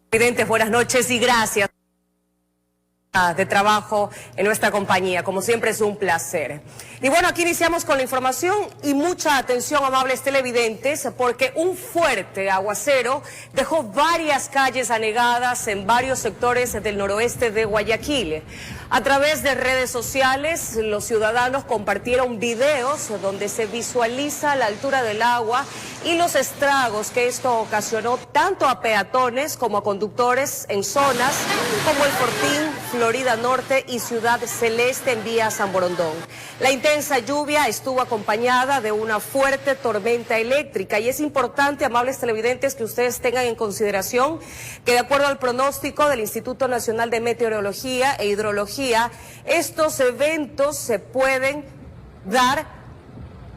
Presidente, buenas noches y gracias de trabajo en nuestra compañía. Como siempre es un placer. Y bueno, aquí iniciamos con la información y mucha atención, amables televidentes, porque un fuerte aguacero dejó varias calles anegadas en varios sectores del noroeste de Guayaquil. A través de redes sociales, los ciudadanos compartieron videos donde se visualiza la altura del agua y los estragos que esto ocasionó tanto a peatones como a conductores en zonas como El Fortín, Florida Norte y Ciudad Celeste en vía San Borondón. La intensa lluvia estuvo acompañada de una fuerte tormenta eléctrica y es importante, amables televidentes, que ustedes tengan en consideración que de acuerdo al pronóstico del Instituto Nacional de Meteorología e Hidrología, estos eventos se pueden dar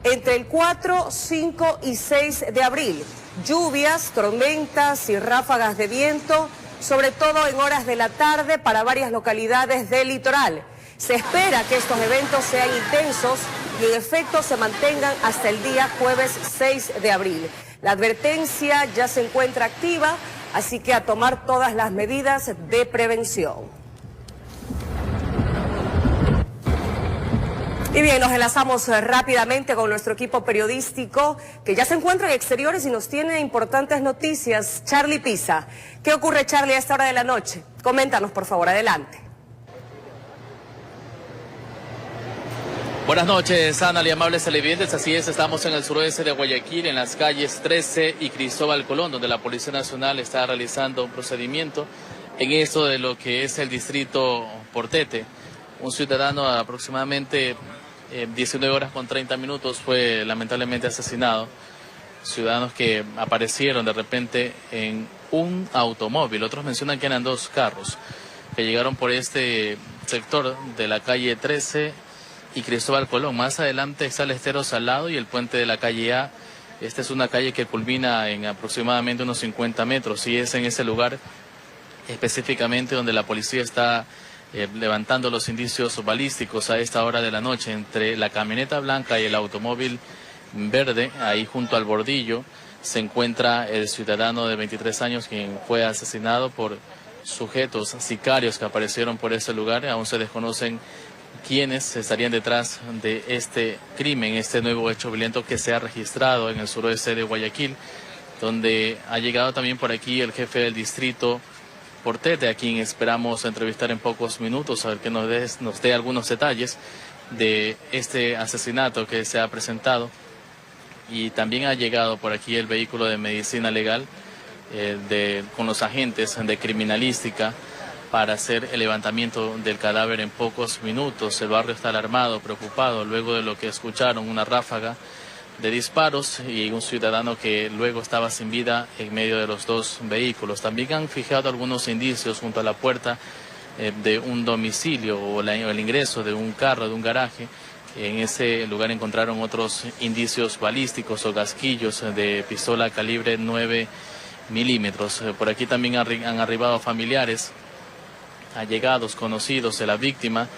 entre el 4, 5 y 6 de abril. Lluvias, tormentas y ráfagas de viento, sobre todo en horas de la tarde para varias localidades del litoral. Se espera que estos eventos sean intensos y en efecto se mantengan hasta el día jueves 6 de abril. La advertencia ya se encuentra activa, así que a tomar todas las medidas de prevención. Y bien, nos enlazamos rápidamente con nuestro equipo periodístico que ya se encuentra en exteriores y nos tiene importantes noticias. Charlie Pisa. ¿Qué ocurre, Charlie, a esta hora de la noche? Coméntanos, por favor, adelante. Buenas noches, Ana y amables televidentes. Así es, estamos en el suroeste de Guayaquil, en las calles 13 y Cristóbal Colón, donde la Policía Nacional está realizando un procedimiento en esto de lo que es el distrito Portete. Un ciudadano aproximadamente 19 horas con 30 minutos fue lamentablemente asesinado. Ciudadanos que aparecieron de repente en un automóvil. Otros mencionan que eran dos carros que llegaron por este sector de la calle 13 y Cristóbal Colón. Más adelante está el Estero Salado y el puente de la calle A. Esta es una calle que culmina en aproximadamente unos 50 metros y es en ese lugar específicamente donde la policía está levantando los indicios balísticos a esta hora de la noche entre la camioneta blanca y el automóvil verde. Ahí junto al bordillo se encuentra el ciudadano de 23 años quien fue asesinado por sujetos sicarios que aparecieron por ese lugar. Aún se desconocen quiénes estarían detrás de este crimen, este nuevo hecho violento que se ha registrado en el suroeste de Guayaquil, donde ha llegado también por aquí el jefe del distrito Portete, a quien esperamos entrevistar en pocos minutos, a ver que nos dé algunos detalles de este asesinato que se ha presentado. Y también ha llegado por aquí el vehículo de medicina legal con los agentes de criminalística para hacer el levantamiento del cadáver en pocos minutos. El barrio está alarmado, preocupado, luego de lo que escucharon una ráfaga de disparos y un ciudadano que luego estaba sin vida en medio de los dos vehículos. También han fijado algunos indicios junto a la puerta de un domicilio o el ingreso de un carro, de un garaje. En ese lugar encontraron otros indicios balísticos o casquillos de pistola calibre 9 milímetros. Por aquí también han arribado familiares, allegados, conocidos de la víctima,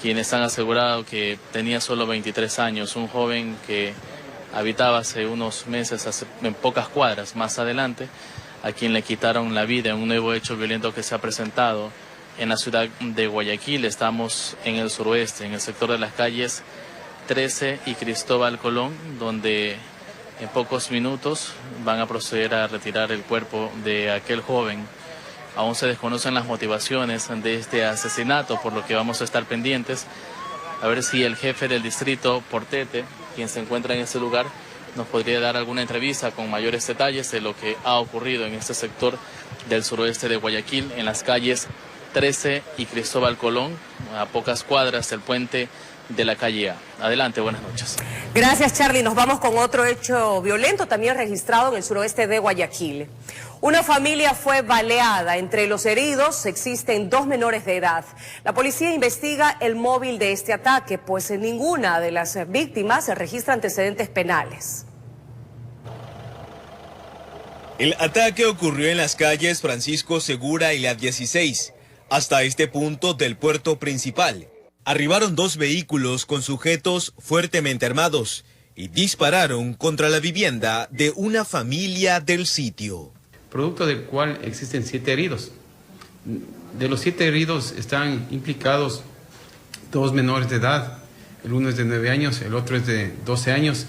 quienes han asegurado que tenía solo 23 años, un joven que habitaba hace unos meses en pocas cuadras más adelante, a quien le quitaron la vida en un nuevo hecho violento que se ha presentado en la ciudad de Guayaquil. Estamos en el suroeste, en el sector de las calles 13 y Cristóbal Colón, donde en pocos minutos van a proceder a retirar el cuerpo de aquel joven. Aún se desconocen las motivaciones de este asesinato, por lo que vamos a estar pendientes a ver si el jefe del distrito Portete, quien se encuentra en este lugar, nos podría dar alguna entrevista con mayores detalles de lo que ha ocurrido en este sector del suroeste de Guayaquil, en las calles 13 y Cristóbal Colón, a pocas cuadras del puente de la calle A. Adelante, buenas noches. Gracias, Charlie. Nos vamos con otro hecho violento también registrado en el suroeste de Guayaquil. Una familia fue baleada. Entre los heridos existen 2 menores de edad. La policía investiga el móvil de este ataque, pues en ninguna de las víctimas se registra antecedentes penales. El ataque ocurrió en las calles Francisco Segura y la 16, hasta este punto del puerto principal. Arribaron 2 vehículos con sujetos fuertemente armados y dispararon contra la vivienda de una familia del sitio. producto del cual existen 7 heridos. De los 7 heridos están implicados 2 menores de edad, el uno es de 9 años, el otro es de 12 años.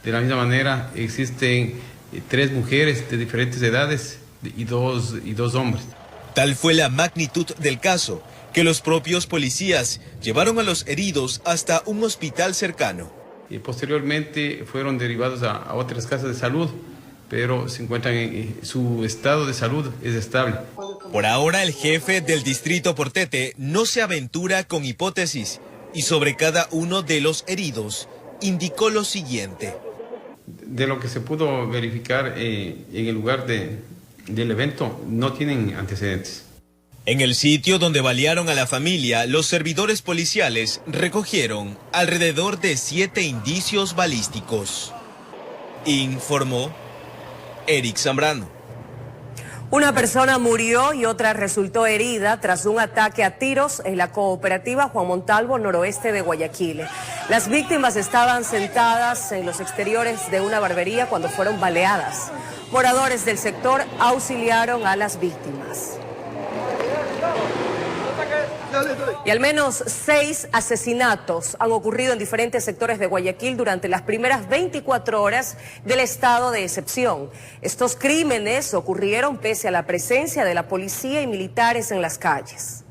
De la misma manera existen 3 mujeres de diferentes edades y dos hombres. Tal fue la magnitud del caso, que los propios policías llevaron a los heridos hasta un hospital cercano. Y posteriormente fueron derivados a otras casas de salud, pero se encuentran su estado de salud es estable. Por ahora el jefe del distrito Portete no se aventura con hipótesis y sobre cada uno de los heridos indicó lo siguiente. De lo que se pudo verificar en el lugar del evento, no tienen antecedentes. En el sitio donde balearon a la familia, los servidores policiales recogieron alrededor de 7 indicios balísticos. Informó Eric Zambrano. Una persona murió y otra resultó herida tras un ataque a tiros en la cooperativa Juan Montalvo, noroeste de Guayaquil. Las víctimas estaban sentadas en los exteriores de una barbería cuando fueron baleadas. Moradores del sector auxiliaron a las víctimas. Y al menos 6 asesinatos han ocurrido en diferentes sectores de Guayaquil durante las primeras 24 horas del estado de excepción. Estos crímenes ocurrieron pese a la presencia de la policía y militares en las calles.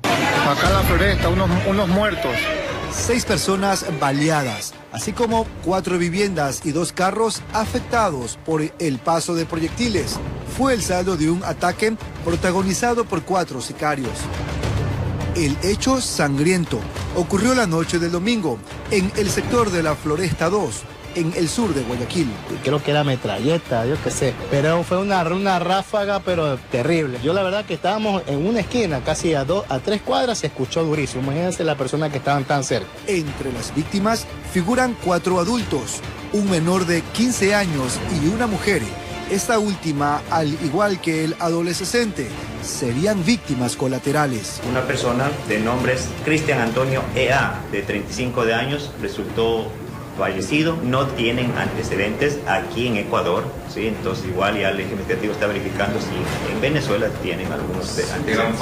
Acá en la floresta, unos muertos. 6 personas baleadas, así como 4 viviendas y 2 carros afectados por el paso de proyectiles. Fue el saldo de un ataque protagonizado por 4 sicarios. El hecho sangriento ocurrió la noche del domingo en el sector de la Floresta 2, en el sur de Guayaquil. Creo que era metralleta, yo qué sé, pero fue una ráfaga pero terrible. Yo la verdad que estábamos en una esquina, casi a 3 cuadras, se escuchó durísimo. Imagínense las personas que estaban tan cerca. Entre las víctimas figuran 4 adultos, un menor de 15 años y una mujer. Esta última, al igual que el adolescente, serían víctimas colaterales. Una persona de nombres Cristian Antonio E.A., de 35 de años, resultó fallecido. No tienen antecedentes aquí en Ecuador, ¿sí? Entonces igual ya el eje investigativo está verificando si en Venezuela tienen algunos antecedentes.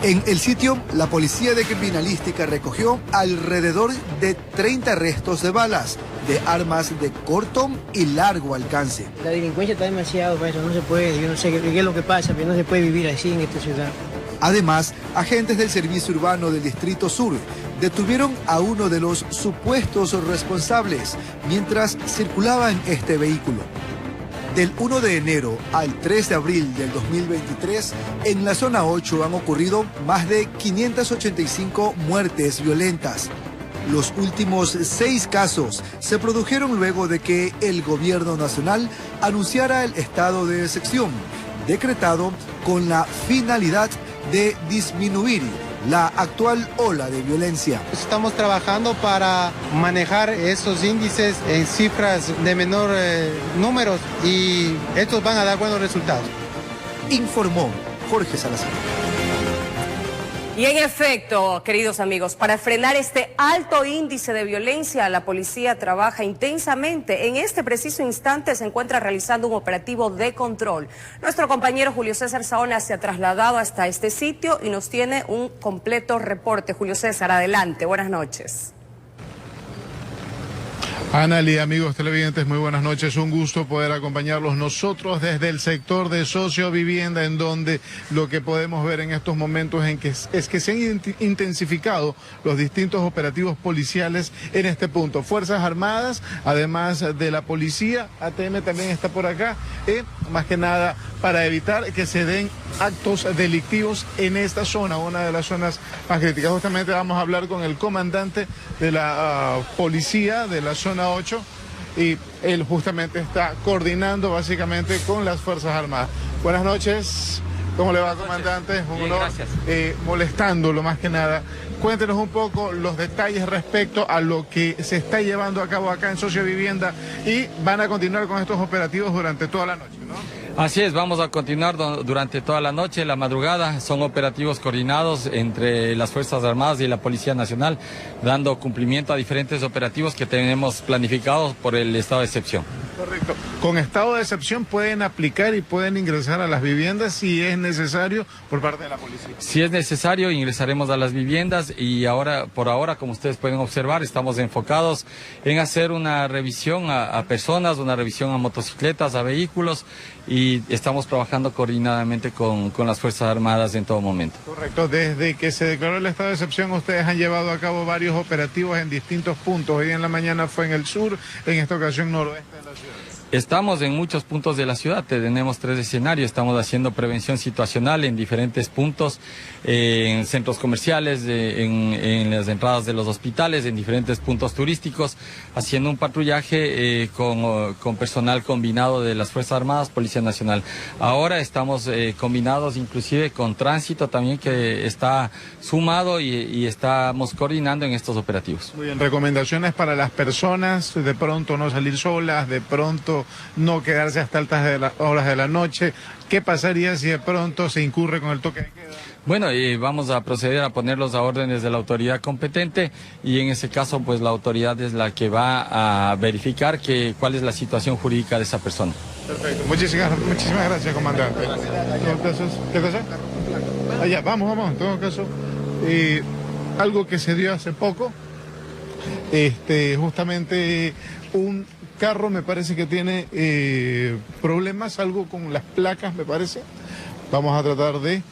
En el sitio, la policía de criminalística recogió alrededor de 30 restos de balas, de armas de corto y largo alcance. La delincuencia está demasiado para eso, no se puede, yo no sé qué es lo que pasa, pero no se puede vivir así en esta ciudad. Además, agentes del Servicio Urbano del Distrito Sur detuvieron a uno de los supuestos responsables mientras circulaba en este vehículo. Del 1 de enero al 3 de abril del 2023, en la zona 8 han ocurrido más de 585 muertes violentas. Los últimos 6 casos se produjeron luego de que el gobierno nacional anunciara el estado de excepción, decretado con la finalidad de disminuir la actual ola de violencia. Estamos trabajando para manejar esos índices en cifras de menor números y estos van a dar buenos resultados. Informó Jorge Salazar. Y en efecto, queridos amigos, para frenar este alto índice de violencia, la policía trabaja intensamente. En este preciso instante se encuentra realizando un operativo de control. Nuestro compañero Julio César Saona se ha trasladado hasta este sitio y nos tiene un completo reporte. Julio César, adelante. Buenas noches. Analí, amigos televidentes, muy buenas noches. Un gusto poder acompañarlos nosotros desde el sector de sociovivienda, en donde lo que podemos ver en estos momentos es que se han intensificado los distintos operativos policiales en este punto. Fuerzas Armadas, además de la policía, ATM también está por acá, más que nada para evitar que se den actos delictivos en esta zona, una de las zonas más críticas. Justamente vamos a hablar con el comandante de la policía de la zona 8 y él justamente está coordinando básicamente con las Fuerzas Armadas. Buenas noches, ¿cómo le va, comandante? Un honor. Gracias. Molestándolo más que nada. Cuéntenos un poco los detalles respecto a lo que se está llevando a cabo acá en Sociovivienda y van a continuar con estos operativos durante toda la noche, ¿no? Así es, vamos a continuar durante toda la noche, la madrugada. Son operativos coordinados entre las Fuerzas Armadas y la Policía Nacional, dando cumplimiento a diferentes operativos que tenemos planificados por el estado de excepción. Correcto. Correcto. Con estado de excepción pueden aplicar y pueden ingresar a las viviendas si es necesario por parte de la policía. Si es necesario, ingresaremos a las viviendas y por ahora, como ustedes pueden observar, estamos enfocados en hacer una revisión a personas, una revisión a motocicletas, a vehículos, y estamos trabajando coordinadamente con las Fuerzas Armadas en todo momento. Correcto. Desde que se declaró el estado de excepción, ustedes han llevado a cabo varios operativos en distintos puntos. Hoy en la mañana fue en el sur, en esta ocasión noroeste de la ciudad. Estamos en muchos puntos de la ciudad, tenemos 3 escenarios, estamos haciendo prevención situacional en diferentes puntos, en centros comerciales, en las entradas de los hospitales, en diferentes puntos turísticos, haciendo un patrullaje con personal combinado de las Fuerzas Armadas, Policía Nacional. Ahora estamos combinados inclusive con tránsito también, que está sumado y estamos coordinando en estos operativos. Muy bien, recomendaciones para las personas, de pronto no salir solas, de pronto no quedarse hasta altas horas de la noche. ¿Qué pasaría si de pronto se incurre con el toque de queda? Bueno, vamos a proceder a ponerlos a órdenes de la autoridad competente, y en ese caso pues la autoridad es la que va a verificar cuál es la situación jurídica de esa persona. Perfecto. Muchísimas gracias, comandante. ¿Qué pasa? Allá, vamos, en todo caso. Algo que se dio hace poco, justamente un carro me parece que tiene problemas, algo con las placas me parece. Vamos a tratar de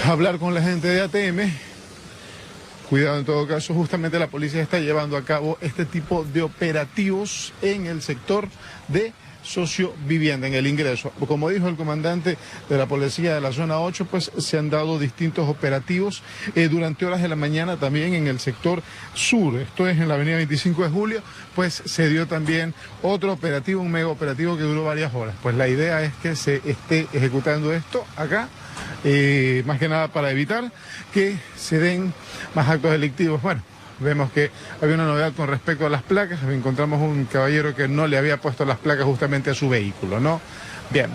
hablar con la gente de ATM. Cuidado en todo caso, justamente la policía está llevando a cabo este tipo de operativos en el sector de sociovivienda, en el ingreso. Como dijo el comandante de la policía de la zona 8, pues se han dado distintos operativos durante horas de la mañana también en el sector sur. Esto es en la avenida 25 de julio, pues se dio también otro operativo, un mega operativo que duró varias horas. Pues la idea es que se esté ejecutando esto acá, más que nada para evitar que se den más actos delictivos. Bueno, vemos que había una novedad con respecto a las placas. Encontramos un caballero que no le había puesto las placas justamente a su vehículo, ¿no? Bien.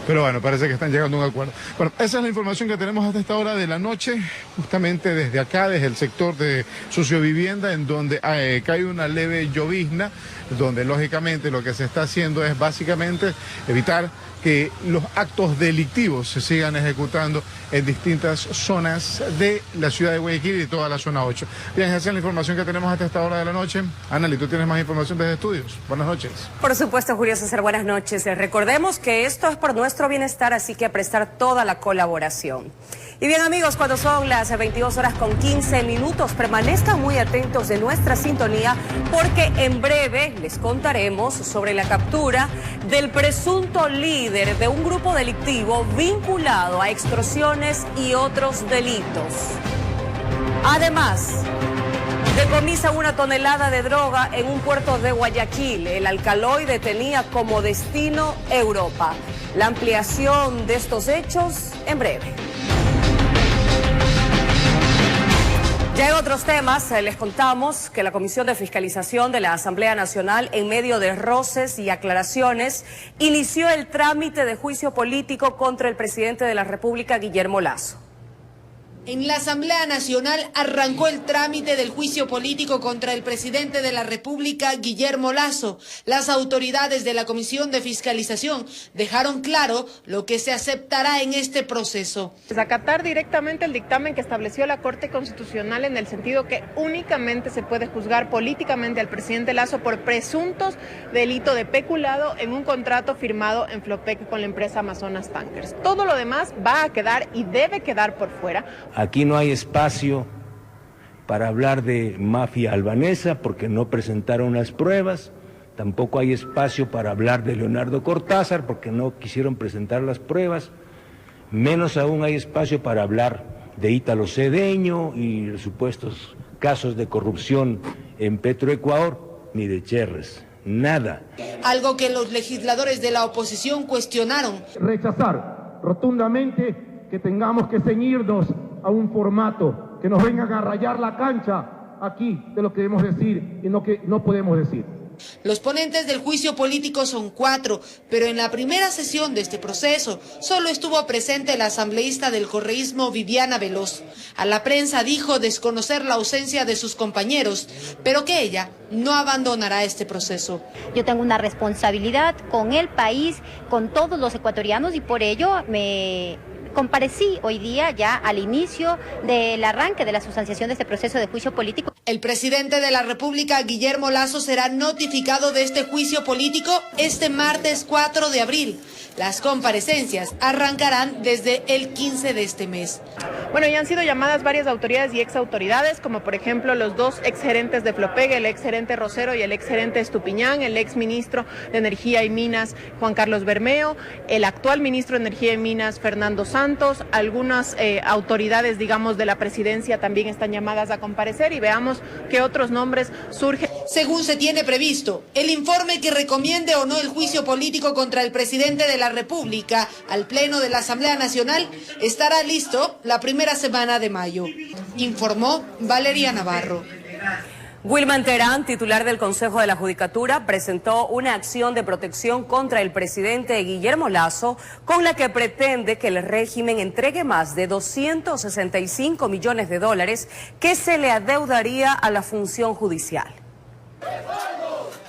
Pero bueno, parece que están llegando a un acuerdo. Bueno, esa es la información que tenemos hasta esta hora de la noche, justamente desde acá, desde el sector de sociovivienda, en donde cae una leve llovizna, donde lógicamente lo que se está haciendo es básicamente evitar que los actos delictivos se sigan ejecutando en distintas zonas de la ciudad de Guayaquil y toda la zona 8. Bien, esa es la información que tenemos hasta esta hora de la noche. Anali, ¿tú tienes más información desde estudios? Buenas noches. Por supuesto, Julio César, buenas noches. Recordemos que esto es por nuestro bienestar, así que prestar toda la colaboración. Y bien, amigos, cuando son las 22:15, permanezcan muy atentos de nuestra sintonía, porque en breve les contaremos sobre la captura del presunto líder de un grupo delictivo vinculado a extorsiones y otros delitos. Además, decomisan 1 tonelada de droga en un puerto de Guayaquil. El alcaloide tenía como destino Europa. La ampliación de estos hechos en breve. Ya en otros temas, les contamos que la Comisión de Fiscalización de la Asamblea Nacional, en medio de roces y aclaraciones, inició el trámite de juicio político contra el presidente de la República, Guillermo Lasso. En la Asamblea Nacional arrancó el trámite del juicio político contra el presidente de la República, Guillermo Lasso. Las autoridades de la Comisión de Fiscalización dejaron claro lo que se aceptará en este proceso. Acatar directamente el dictamen que estableció la Corte Constitucional, en el sentido que únicamente se puede juzgar políticamente al presidente Lasso por presuntos delitos de peculado en un contrato firmado en Flopec con la empresa Amazonas Tankers. Todo lo demás va a quedar y debe quedar por fuera. Aquí no hay espacio para hablar de mafia albanesa porque no presentaron las pruebas, tampoco hay espacio para hablar de Leonardo Cortázar porque no quisieron presentar las pruebas, menos aún hay espacio para hablar de Ítalo Cedeño y los supuestos casos de corrupción en Petroecuador, ni de Cherres, nada. Algo que los legisladores de la oposición cuestionaron. Rechazar rotundamente que tengamos que ceñirnos a un formato, que nos vengan a rayar la cancha aquí de lo que debemos decir y no que no podemos decir. Los ponentes del juicio político son 4, pero en la primera sesión de este proceso solo estuvo presente la asambleísta del correísmo Viviana Veloz. A la prensa dijo desconocer la ausencia de sus compañeros, pero que ella no abandonará este proceso. Yo tengo una responsabilidad con el país, con todos los ecuatorianos, y por ello me comparecí hoy día ya al inicio del arranque de la sustanciación de este proceso de juicio político. El presidente de la República, Guillermo Lasso, será notificado de este juicio político este martes 4 de abril. Las comparecencias arrancarán desde el 15 de este mes. Bueno, ya han sido llamadas varias autoridades y exautoridades, como por ejemplo los 2 exgerentes de Flopeg, el exgerente Rosero y el exgerente Estupiñán, el exministro de Energía y Minas, Juan Carlos Bermeo, el actual ministro de Energía y Minas, Fernando Santos. Algunas autoridades, digamos, de la presidencia también están llamadas a comparecer, y veamos qué otros nombres surgen. Según se tiene previsto, el informe que recomiende o no el juicio político contra el presidente de la República al Pleno de la Asamblea Nacional estará listo la primera semana de mayo, informó Valeria Navarro. Wilman Terán, titular del Consejo de la Judicatura, presentó una acción de protección contra el presidente Guillermo Lasso, con la que pretende que el régimen entregue más de 265 millones de dólares que se le adeudaría a la función judicial.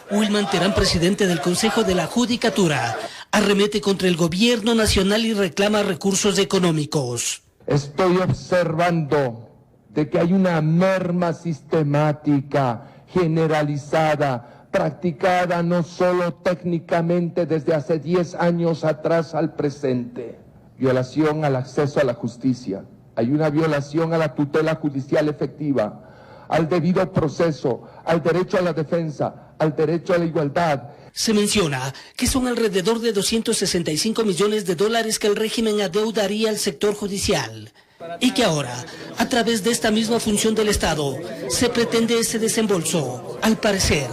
Wilman Terán, presidente del Consejo de la Judicatura, arremete contra el gobierno nacional y reclama recursos económicos. Estoy observando de que hay una merma sistemática, generalizada, practicada no solo técnicamente desde hace 10 años atrás al presente. Violación al acceso a la justicia. Hay una violación a la tutela judicial efectiva, al debido proceso, al derecho a la defensa, al derecho a la igualdad. Se menciona que son alrededor de 265 millones de dólares que el régimen adeudaría al sector judicial, y que ahora, a través de esta misma función del Estado, se pretende ese desembolso, al parecer,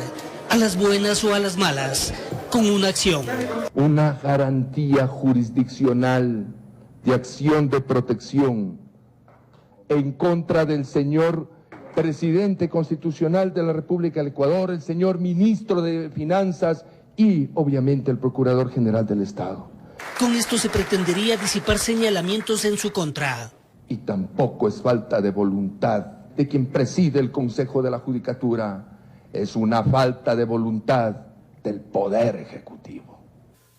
a las buenas o a las malas, con una acción. Una garantía jurisdiccional de acción de protección en contra del señor presidente constitucional de la República del Ecuador, el señor ministro de Finanzas y, obviamente, el Procurador General del Estado. Con esto se pretendería disipar señalamientos en su contra. Y tampoco es falta de voluntad de quien preside el Consejo de la Judicatura, es una falta de voluntad del Poder Ejecutivo.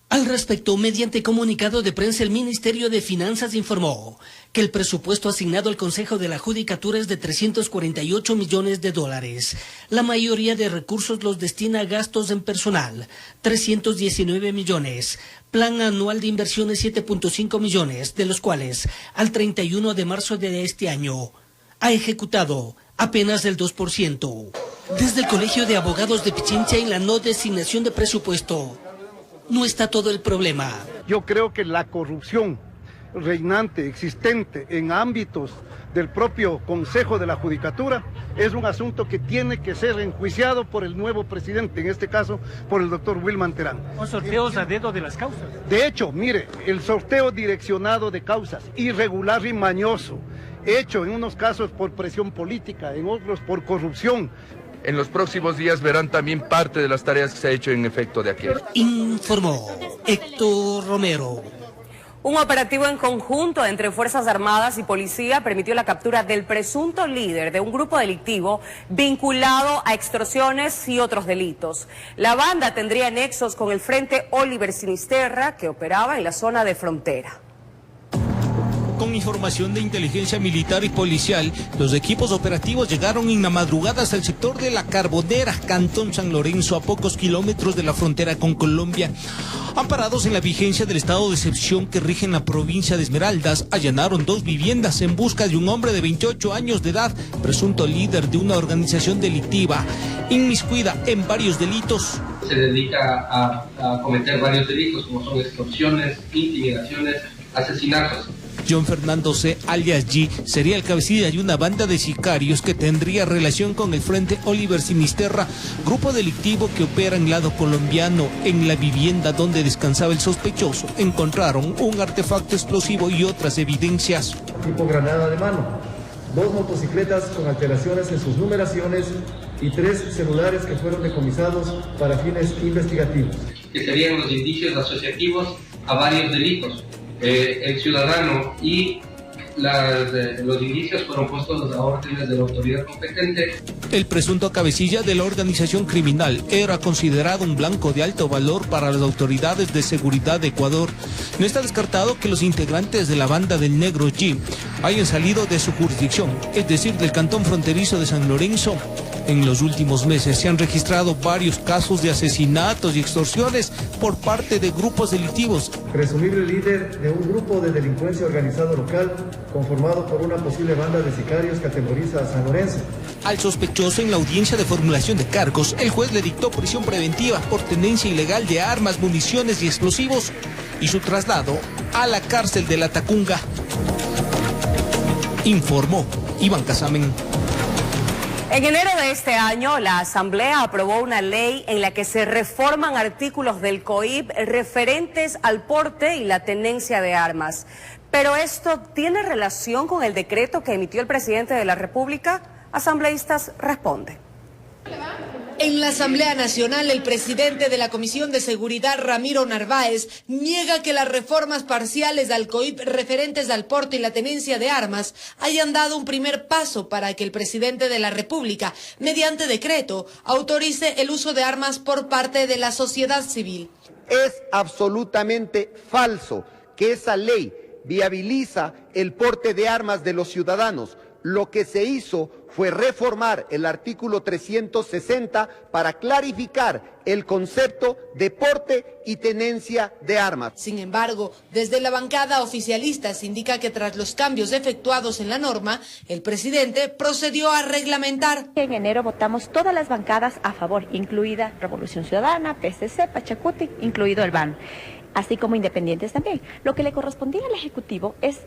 Al respecto, mediante comunicado de prensa, el Ministerio de Finanzas informó que el presupuesto asignado al Consejo de la Judicatura es de 348 millones de dólares. La mayoría de recursos los destina a gastos en personal, 319 millones. Plan anual de inversiones, 7.5 millones, de los cuales, al 31 de marzo de este año, ha ejecutado apenas el 2%. Desde el Colegio de Abogados de Pichincha, en la no designación de presupuesto, no está todo el problema. Yo creo que la corrupción reinante, existente en ámbitos del propio Consejo de la Judicatura, es un asunto que tiene que ser enjuiciado por el nuevo presidente, en este caso por el doctor Wilman Terán. ¿Son sorteos a dedo de las causas? De hecho, mire, el sorteo direccionado de causas, irregular y mañoso, hecho en unos casos por presión política, en otros por corrupción. En los próximos días verán también parte de las tareas que se ha hecho en efecto de aquello. Informó Héctor Romero. Un operativo en conjunto entre Fuerzas Armadas y Policía permitió la captura del presunto líder de un grupo delictivo vinculado a extorsiones y otros delitos. La banda tendría nexos con el Frente Oliver Sinisterra, que operaba en la zona de frontera. Con información de inteligencia militar y policial, los equipos operativos llegaron en la madrugada hasta el sector de La Carbonera, Cantón San Lorenzo, a pocos kilómetros de la frontera con Colombia. Amparados en la vigencia del estado de excepción que rige en la provincia de Esmeraldas, allanaron 2 viviendas en busca de un hombre de 28 años de edad, presunto líder de una organización delictiva, inmiscuida en varios delitos. Se dedica a cometer varios delitos, como son extorsiones, intimidaciones, asesinatos. John Fernando C., alias G., sería el cabecilla de una banda de sicarios que tendría relación con el Frente Oliver Sinisterra, grupo delictivo que opera en lado colombiano. En la vivienda donde descansaba el sospechoso encontraron un artefacto explosivo y otras evidencias. Tipo granada de mano, 2 motocicletas con alteraciones en sus numeraciones y 3 celulares que fueron decomisados para fines investigativos. Que serían los indicios asociativos a varios delitos. El ciudadano y los indicios fueron puestos a órdenes de la autoridad competente. El presunto cabecilla de la organización criminal era considerado un blanco de alto valor para las autoridades de seguridad de Ecuador. No está descartado que los integrantes de la banda del Negro G hayan salido de su jurisdicción, es decir, del cantón fronterizo de San Lorenzo. En los últimos meses se han registrado varios casos de asesinatos y extorsiones por parte de grupos delictivos. Presumible líder de un grupo de delincuencia organizado local conformado por una posible banda de sicarios que atemoriza a San Lorenzo. Al sospechoso en la audiencia de formulación de cargos, el juez le dictó prisión preventiva por tenencia ilegal de armas, municiones y explosivos y su traslado a la cárcel de La Tacunga. Informó Iván Casamen. En enero de este año, la Asamblea aprobó una ley en la que se reforman artículos del COIP referentes al porte y la tenencia de armas. Pero esto tiene relación con el decreto que emitió el presidente de la República. Asambleístas responden. En la Asamblea Nacional, el presidente de la Comisión de Seguridad, Ramiro Narváez, niega que las reformas parciales al COIP referentes al porte y la tenencia de armas hayan dado un primer paso para que el presidente de la República, mediante decreto, autorice el uso de armas por parte de la sociedad civil. Es absolutamente falso que esa ley viabiliza el porte de armas de los ciudadanos. Lo que se hizo fue reformar el artículo 360 para clarificar el concepto de porte y tenencia de armas. Sin embargo, desde la bancada oficialista se indica que tras los cambios efectuados en la norma, el presidente procedió a reglamentar. En enero votamos todas las bancadas a favor, incluida Revolución Ciudadana, PCC, Pachacuti, incluido el BAN, así como independientes también. Lo que le correspondía al Ejecutivo es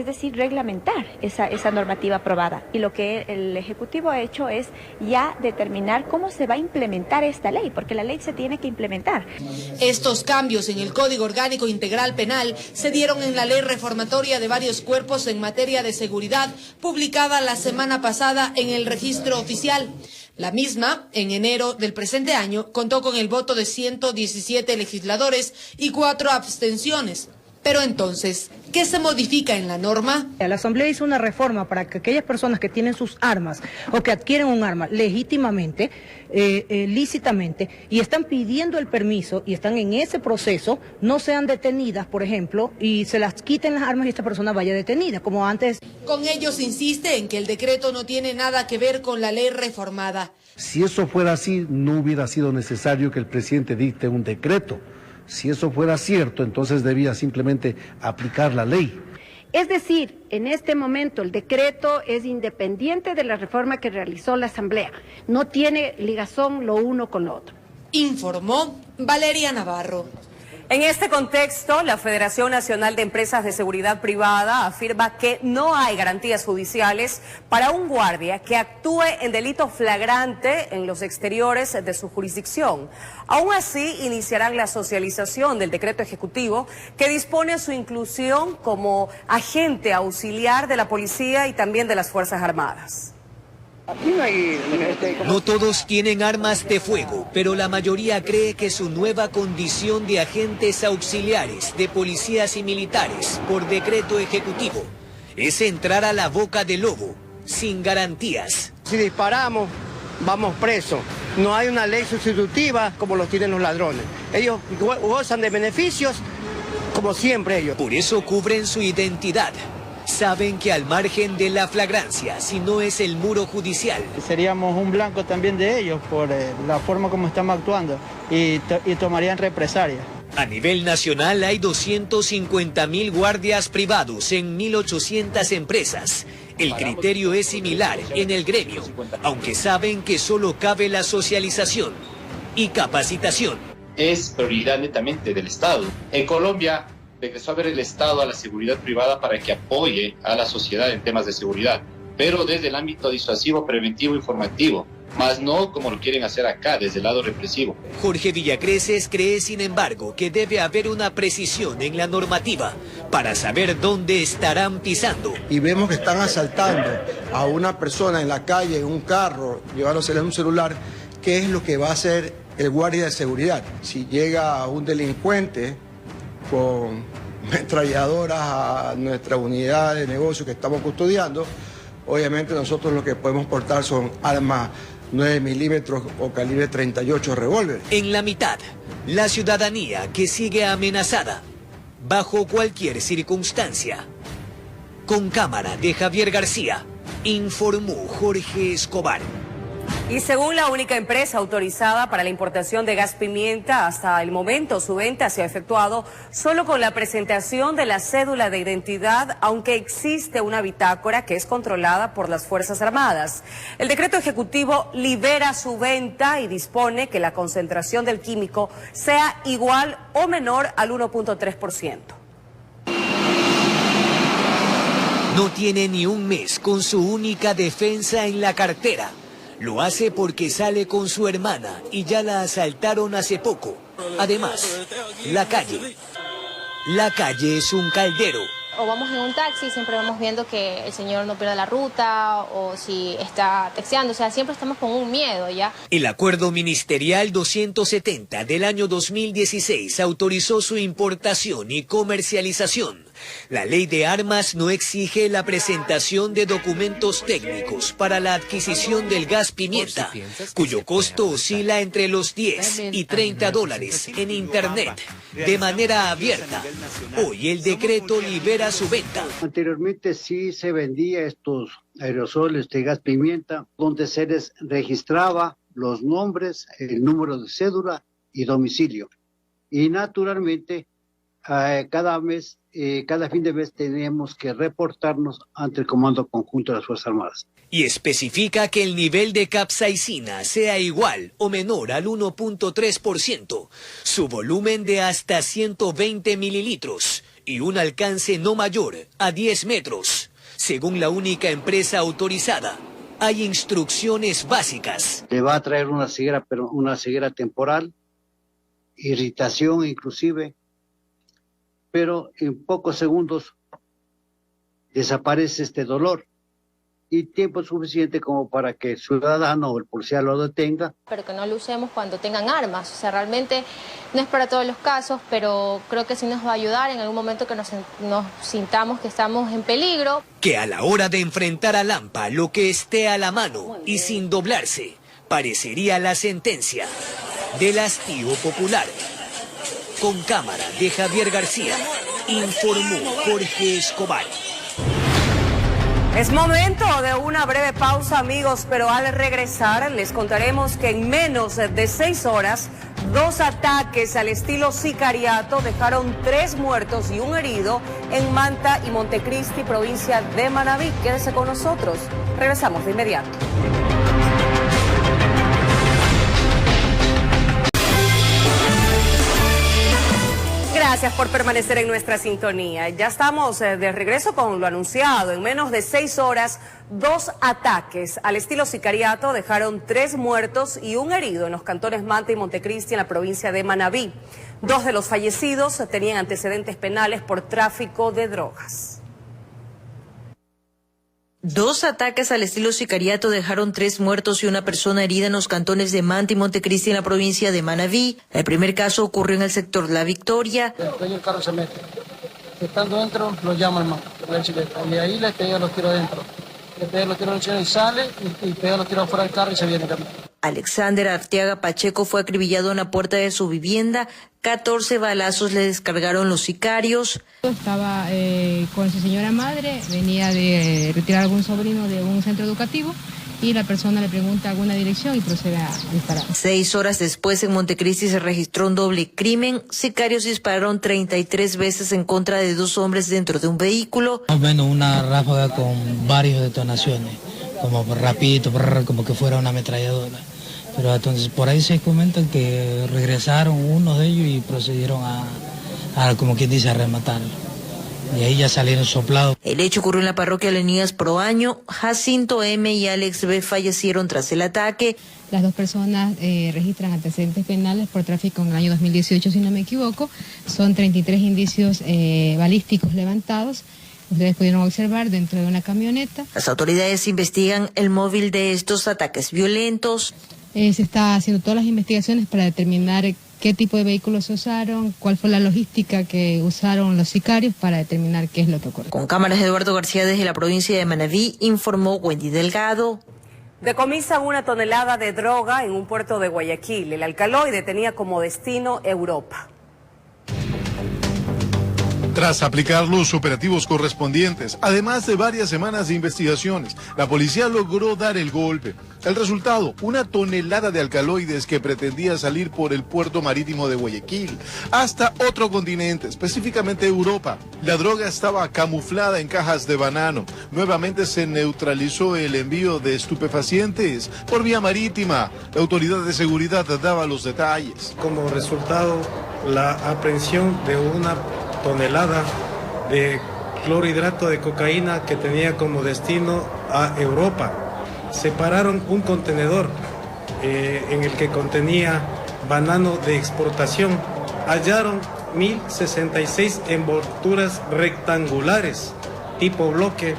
decir, reglamentar esa normativa aprobada. Y lo que el Ejecutivo ha hecho es ya determinar cómo se va a implementar esta ley, porque la ley se tiene que implementar. Estos cambios en el Código Orgánico Integral Penal se dieron en la ley reformatoria de varios cuerpos en materia de seguridad, publicada la semana pasada en el Registro Oficial. La misma, en enero del presente año, contó con el voto de 117 legisladores y 4 abstenciones. Pero entonces, ¿qué se modifica en la norma? La Asamblea hizo una reforma para que aquellas personas que tienen sus armas o que adquieren un arma legítimamente, lícitamente, y están pidiendo el permiso y están en ese proceso, no sean detenidas, por ejemplo, y se las quiten las armas y esta persona vaya detenida, como antes. Con ellos insiste en que el decreto no tiene nada que ver con la ley reformada. Si eso fuera así, no hubiera sido necesario que el presidente dicte un decreto. Si eso fuera cierto, entonces debía simplemente aplicar la ley. Es decir, en este momento el decreto es independiente de la reforma que realizó la Asamblea. No tiene ligación lo uno con lo otro. Informó Valeria Navarro. En este contexto, la Federación Nacional de Empresas de Seguridad Privada afirma que no hay garantías judiciales para un guardia que actúe en delito flagrante en los exteriores de su jurisdicción. Aún así, iniciarán la socialización del decreto ejecutivo que dispone su inclusión como agente auxiliar de la policía y también de las Fuerzas Armadas. No todos tienen armas de fuego, pero la mayoría cree que su nueva condición de agentes auxiliares de policías y militares por decreto ejecutivo es entrar a la boca del lobo sin garantías. Si disparamos, vamos presos. No hay una ley sustitutiva como lo tienen los ladrones. Ellos gozan de beneficios como siempre ellos. Por eso cubren su identidad. Saben que al margen de la flagrancia, si no es el muro judicial, seríamos un blanco también de ellos por la forma como estamos actuando y tomarían represalias. A nivel nacional hay 250.000 guardias privados en 1.800 empresas. El criterio es similar en el gremio, aunque saben que solo cabe la socialización y capacitación. Es prioridad netamente del Estado. En Colombia regresó a ver el Estado a la seguridad privada para que apoye a la sociedad en temas de seguridad, pero desde el ámbito disuasivo, preventivo, informativo, más no como lo quieren hacer acá, desde el lado represivo. Jorge Villacreces cree, sin embargo, que debe haber una precisión en la normativa para saber dónde estarán pisando. Y vemos que están asaltando a una persona en la calle, en un carro, llevándosele un celular, ¿qué es lo que va a hacer el guardia de seguridad? Si llega un delincuente con ametralladoras a nuestra unidad de negocio que estamos custodiando, obviamente nosotros lo que podemos portar son armas 9 milímetros o calibre 38 revólver. En la mitad, la ciudadanía que sigue amenazada bajo cualquier circunstancia. Con cámara de Javier García, informó Jorge Escobar. Y según la única empresa autorizada para la importación de gas pimienta, hasta el momento su venta se ha efectuado solo con la presentación de la cédula de identidad, aunque existe una bitácora que es controlada por las Fuerzas Armadas. El decreto ejecutivo libera su venta y dispone que la concentración del químico sea igual o menor al 1.3%. No tiene ni un mes con su única defensa en la cartera. Lo hace porque sale con su hermana y ya la asaltaron hace poco. Además, la calle. La calle es un caldero. O vamos en un taxi, siempre vamos viendo que el señor no pierda la ruta o si está texteando. O sea, siempre estamos con un miedo ya. El acuerdo ministerial 270 del año 2016 autorizó su importación y comercialización. La ley de armas no exige la presentación de documentos técnicos para la adquisición del gas pimienta, cuyo costo oscila entre los 10 y 30 dólares en Internet, de manera abierta. Hoy el decreto libera su venta. Anteriormente sí se vendía estos aerosoles de gas pimienta, donde se les registraba los nombres, el número de cédula y domicilio. Y naturalmente, cada mes, cada fin de mes teníamos que reportarnos ante el Comando Conjunto de las Fuerzas Armadas. Y especifica que el nivel de capsaicina sea igual o menor al 1.3%, su volumen de hasta 120 mililitros y un alcance no mayor a 10 metros. Según la única empresa autorizada, hay instrucciones básicas. Le va a traer una ceguera, pero una ceguera temporal, irritación inclusive, pero en pocos segundos desaparece este dolor y tiempo suficiente como para que el ciudadano o el policía lo detenga. Pero que no lo usemos cuando tengan armas. O sea, realmente no es para todos los casos, pero creo que sí nos va a ayudar en algún momento que nos sintamos que estamos en peligro. Que a la hora de enfrentar a Lampa lo que esté a la mano y sin doblarse, parecería la sentencia del hastío popular. Con cámara de Javier García, informó Jorge Escobar. Es momento de una breve pausa, amigos, pero al regresar les contaremos que en menos de 6 horas, 2 ataques al estilo sicariato dejaron 3 muertos y 1 herido en Manta y Montecristi, provincia de Manabí. Quédese con nosotros. Regresamos de inmediato. Gracias por permanecer en nuestra sintonía. Ya estamos de regreso con lo anunciado. En menos de 6 horas, 2 ataques al estilo sicariato dejaron 3 muertos y 1 herido en los cantones Manta y Montecristi, en la provincia de Manabí. 2 de los fallecidos tenían antecedentes penales por tráfico de drogas. 2 ataques al estilo sicariato dejaron 3 muertos y 1 persona herida en los cantones de Manta y Montecristi, en la provincia de Manabí. El primer caso ocurrió en el sector La Victoria. El carro se mete. Estando dentro, lo llama el man, la chileta. Y ahí le pega los tiros adentro. Le pega los tiros y sale, y pega los tiros fuera del carro y se viene también. Alexander Arteaga Pacheco fue acribillado en la puerta de su vivienda. 14 balazos le descargaron los sicarios. Estaba con su señora madre, venía de retirar a algún sobrino de un centro educativo y la persona le pregunta alguna dirección y procede a disparar. 6 horas después, en Montecristi se registró un doble crimen. Sicarios dispararon 33 veces en contra de 2 hombres dentro de un vehículo. Bueno, una ráfaga con varias detonaciones, como rapidito, como que fuera una ametralladora. Pero entonces por ahí se comentan que regresaron unos de ellos y procedieron a como quien dice, a rematarlo. y ahí ya salieron soplados. El hecho ocurrió en la parroquia Leonidas Proaño. Jacinto M. y Alex B. fallecieron tras el ataque. Las dos personas registran antecedentes penales por tráfico en el año 2018, si no me equivoco. Son 33 indicios balísticos levantados. Ustedes pudieron observar dentro de una camioneta. Las autoridades investigan el móvil de estos ataques violentos. Se está haciendo todas las investigaciones para determinar qué tipo de vehículos se usaron, cuál fue la logística que usaron los sicarios para determinar qué es lo que ocurrió. Con cámaras de Eduardo García desde la provincia de Manabí, informó Wendy Delgado. Decomisan 1 tonelada de droga en un puerto de Guayaquil. El alcaloide tenía como destino Europa. Tras aplicar los operativos correspondientes, además de varias semanas de investigaciones, la policía logró dar el golpe. El resultado, 1 tonelada de alcaloides que pretendía salir por el puerto marítimo de Guayaquil hasta otro continente, específicamente Europa. La droga estaba camuflada en cajas de banano. Nuevamente se neutralizó el envío de estupefacientes por vía marítima. La autoridad de seguridad daba los detalles. Como resultado, la aprehensión de 1 tonelada de clorhidrato de cocaína que tenía como destino a Europa. Separaron un contenedor en el que contenía banano de exportación. Hallaron 1066 envolturas rectangulares tipo bloque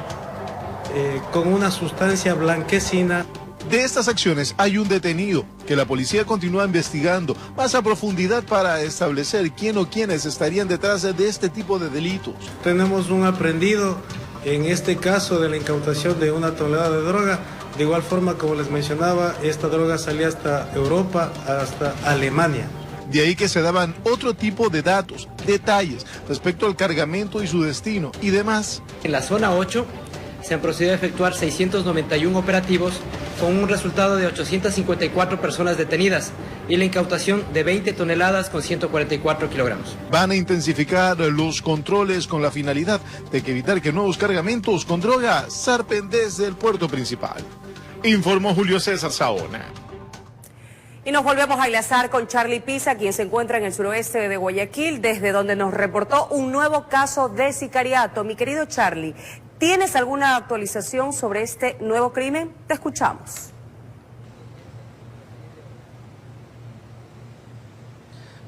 con una sustancia blanquecina. De estas acciones hay un detenido que la policía continúa investigando más a profundidad para establecer quién o quiénes estarían detrás de este tipo de delitos. Tenemos un aprehendido en este caso de la incautación de 1 tonelada de droga. De igual forma, como les mencionaba, esta droga salía hasta Europa, hasta Alemania. De ahí que se daban otro tipo de datos, detalles respecto al cargamento y su destino y demás. En la zona 8 se han procedido a efectuar 691 operativos con un resultado de 854 personas detenidas y la incautación de 20 toneladas con 144 kilogramos. Van a intensificar los controles con la finalidad de evitar que nuevos cargamentos con droga zarpen desde el puerto principal. Informó Julio César Saona. Y nos volvemos a enlazar con Charlie Pisa, quien se encuentra en el suroeste de Guayaquil, desde donde nos reportó un nuevo caso de sicariato. Mi querido Charlie, ¿tienes alguna actualización sobre este nuevo crimen? Te escuchamos.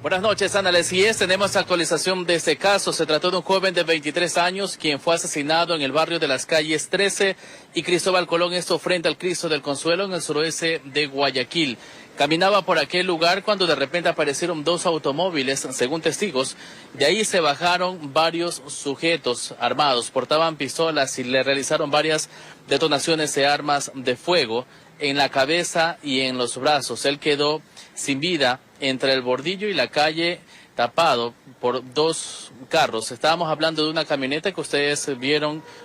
Buenas noches, Ana Lesíes. Tenemos actualización de este caso. Se trató de un joven de 23 años quien fue asesinado en el barrio de las calles 13 y Cristóbal Colón, esto frente al Cristo del Consuelo en el suroeste de Guayaquil. Caminaba por aquel lugar cuando de repente aparecieron 2 automóviles, según testigos. De ahí se bajaron varios sujetos armados, portaban pistolas y le realizaron varias detonaciones de armas de fuego en la cabeza y en los brazos. Él quedó sin vida entre el bordillo y la calle, tapado por 2 carros. Estábamos hablando de una camioneta que ustedes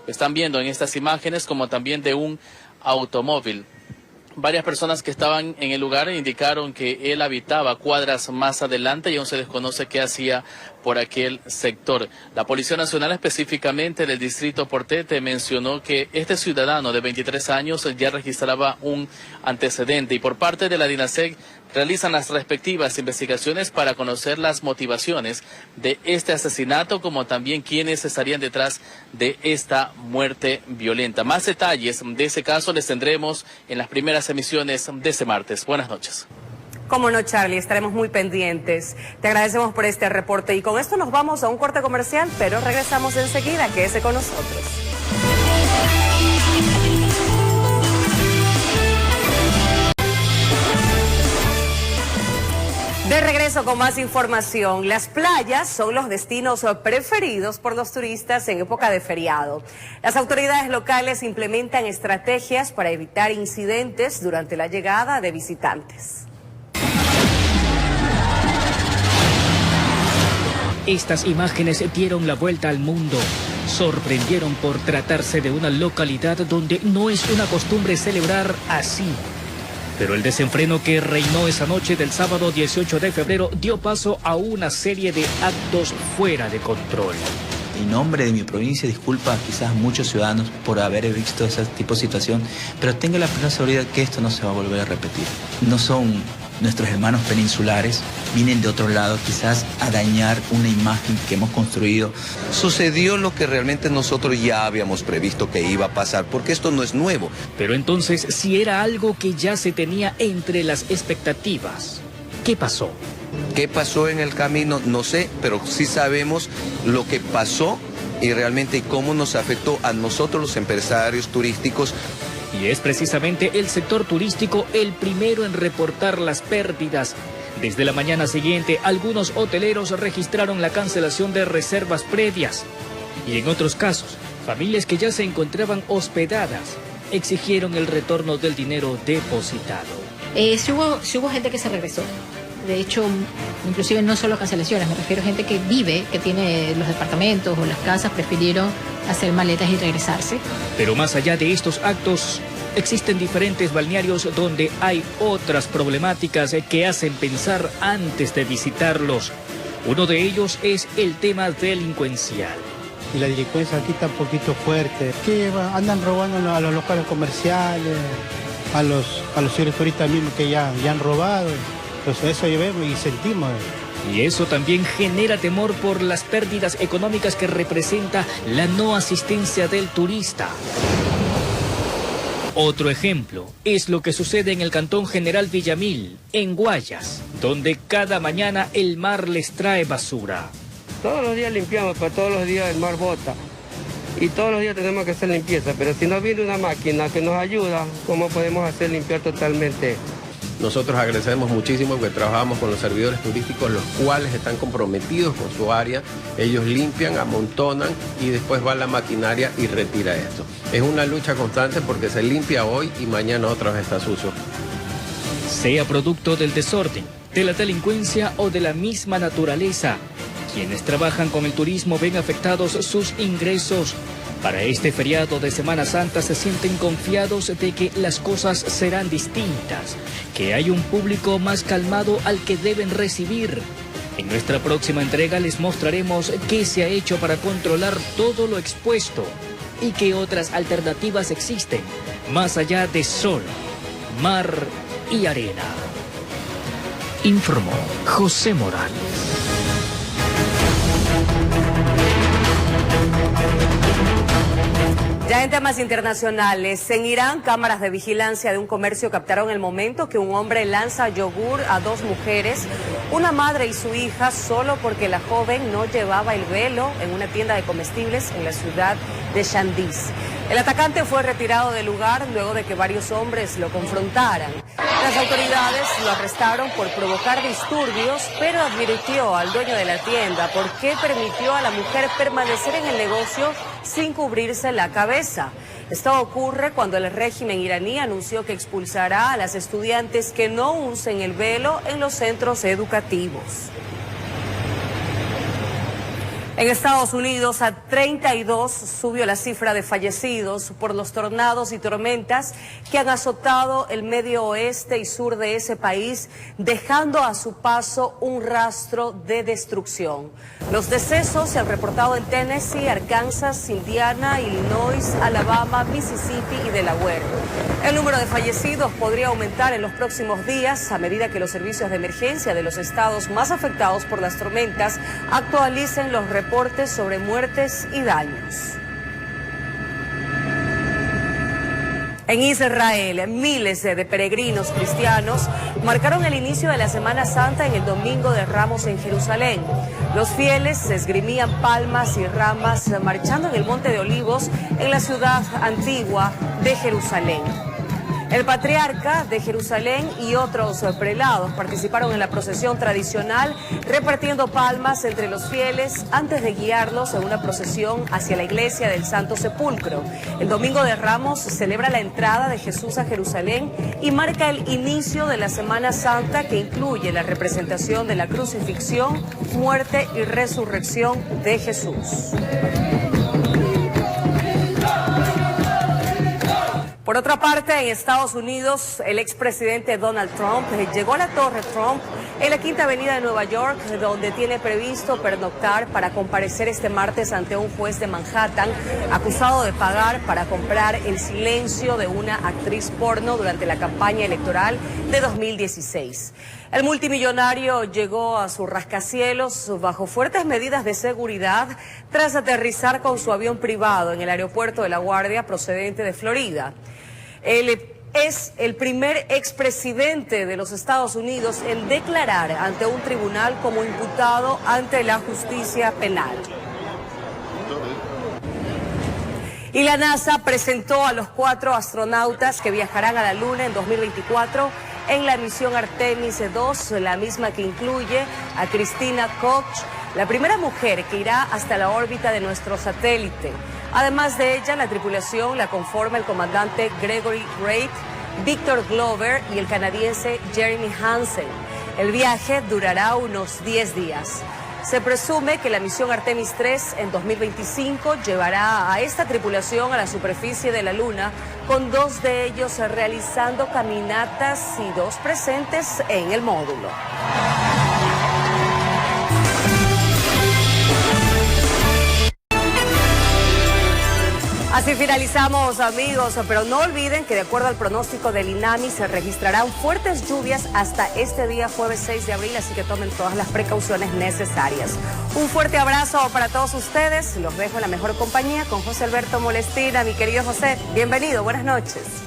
están viendo en estas imágenes, como también de un automóvil. Varias personas que estaban en el lugar indicaron que él habitaba cuadras más adelante y aún se desconoce qué hacía por aquel sector. La Policía Nacional, específicamente del Distrito Portete, mencionó que este ciudadano de 23 años ya registraba un antecedente y por parte de la DINASEC realizan las respectivas investigaciones para conocer las motivaciones de este asesinato, como también quiénes estarían detrás de esta muerte violenta. Más detalles de ese caso les tendremos en las primeras emisiones de este martes. Buenas noches. Cómo no, Charlie, estaremos muy pendientes. Te agradecemos por este reporte y con esto nos vamos a un corte comercial, pero regresamos enseguida. Quédese con nosotros. De regreso con más información. Las playas son los destinos preferidos por los turistas en época de feriado. Las autoridades locales implementan estrategias para evitar incidentes durante la llegada de visitantes. Estas imágenes dieron la vuelta al mundo. Sorprendieron por tratarse de una localidad donde no es una costumbre celebrar así. Pero el desenfreno que reinó esa noche del sábado 18 de febrero dio paso a una serie de actos fuera de control. En nombre de mi provincia, disculpa quizás a muchos ciudadanos por haber visto ese tipo de situación, pero tenga la plena seguridad que esto no se va a volver a repetir. No son nuestros hermanos peninsulares vienen de otro lado quizás a dañar una imagen que hemos construido. Sucedió lo que realmente nosotros ya habíamos previsto que iba a pasar, porque esto no es nuevo. Pero entonces, si era algo que ya se tenía entre las expectativas, ¿qué pasó? ¿Qué pasó en el camino? No sé, pero sí sabemos lo que pasó y realmente cómo nos afectó a nosotros los empresarios turísticos. Y es precisamente el sector turístico el primero en reportar las pérdidas. Desde la mañana siguiente, algunos hoteleros registraron la cancelación de reservas previas. Y en otros casos, familias que ya se encontraban hospedadas exigieron el retorno del dinero depositado. Sí hubo gente que se regresó. De hecho, inclusive no solo cancelaciones, me refiero a gente que vive, que tiene los departamentos o las casas, prefirieron hacer maletas y regresarse. Pero más allá de estos actos, existen diferentes balnearios donde hay otras problemáticas que hacen pensar antes de visitarlos. Uno de ellos es el tema delincuencial. Y la delincuencia aquí está un poquito fuerte. Que andan robando a los locales comerciales, a los señores turistas mismos que ya han robado. Entonces eso vemos y sentimos. Y eso también genera temor por las pérdidas económicas que representa la no asistencia del turista. Otro ejemplo es lo que sucede en el Cantón General Villamil, en Guayas, donde cada mañana el mar les trae basura. Todos los días limpiamos, pero todos los días el mar bota. Y todos los días tenemos que hacer limpieza, pero si no viene una máquina que nos ayuda, ¿cómo podemos hacer limpiar totalmente? Nosotros agradecemos muchísimo que trabajamos con los servidores turísticos, los cuales están comprometidos con su área. Ellos limpian, amontonan y después va la maquinaria y retira esto. Es una lucha constante porque se limpia hoy y mañana otra vez está sucio. Sea producto del desorden, de la delincuencia o de la misma naturaleza, quienes trabajan con el turismo ven afectados sus ingresos. Para este feriado de Semana Santa se sienten confiados de que las cosas serán distintas, que hay un público más calmado al que deben recibir. En nuestra próxima entrega les mostraremos qué se ha hecho para controlar todo lo expuesto y qué otras alternativas existen, más allá de sol, mar y arena. Informó José Morales. Ya en temas internacionales, en Irán, cámaras de vigilancia de un comercio captaron el momento que un hombre lanza yogur a dos mujeres, una madre y su hija, solo porque la joven no llevaba el velo en una tienda de comestibles en la ciudad de Shandiz. El atacante fue retirado del lugar luego de que varios hombres lo confrontaran. Las autoridades lo arrestaron por provocar disturbios, pero advirtió al dueño de la tienda por qué permitió a la mujer permanecer en el negocio sin cubrirse la cabeza. Esto ocurre cuando el régimen iraní anunció que expulsará a las estudiantes que no usen el velo en los centros educativos. En Estados Unidos, a 32 subió la cifra de fallecidos por los tornados y tormentas que han azotado el medio oeste y sur de ese país, dejando a su paso un rastro de destrucción. Los decesos se han reportado en Tennessee, Arkansas, Indiana, Illinois, Alabama, Mississippi y Delaware. El número de fallecidos podría aumentar en los próximos días a medida que los servicios de emergencia de los estados más afectados por las tormentas actualicen los reportes sobre muertes y daños. En Israel, miles de peregrinos cristianos marcaron el inicio de la Semana Santa en el Domingo de Ramos en Jerusalén. Los fieles esgrimían palmas y ramas marchando en el Monte de Olivos en la ciudad antigua de Jerusalén. El patriarca de Jerusalén y otros prelados participaron en la procesión tradicional, repartiendo palmas entre los fieles antes de guiarlos en una procesión hacia la iglesia del Santo Sepulcro. El Domingo de Ramos celebra la entrada de Jesús a Jerusalén y marca el inicio de la Semana Santa, que incluye la representación de la crucifixión, muerte y resurrección de Jesús. Por otra parte, en Estados Unidos, el expresidente Donald Trump llegó a la Torre Trump en la Quinta Avenida de Nueva York, donde tiene previsto pernoctar para comparecer este martes ante un juez de Manhattan acusado de pagar para comprar el silencio de una actriz porno durante la campaña electoral de 2016. El multimillonario llegó a su rascacielos bajo fuertes medidas de seguridad tras aterrizar con su avión privado en el aeropuerto de La Guardia procedente de Florida. Él es el primer expresidente de los Estados Unidos en declarar ante un tribunal como imputado ante la justicia penal. Y la NASA presentó a los 4 astronautas que viajarán a la Luna en 2024 en la misión Artemis 2, la misma que incluye a Christina Koch, la primera mujer que irá hasta la órbita de nuestro satélite. Además de ella, la tripulación la conforma el comandante Gregory Wright, Victor Glover y el canadiense Jeremy Hansen. El viaje durará unos 10 días. Se presume que la misión Artemis 3 en 2025 llevará a esta tripulación a la superficie de la Luna, con 2 de ellos realizando caminatas y 2 presentes en el módulo. Así finalizamos, amigos, pero no olviden que de acuerdo al pronóstico del INAMI se registrarán fuertes lluvias hasta este día jueves 6 de abril, así que tomen todas las precauciones necesarias. Un fuerte abrazo para todos ustedes, los dejo en la mejor compañía con José Alberto Molestina. Mi querido José, bienvenido, buenas noches.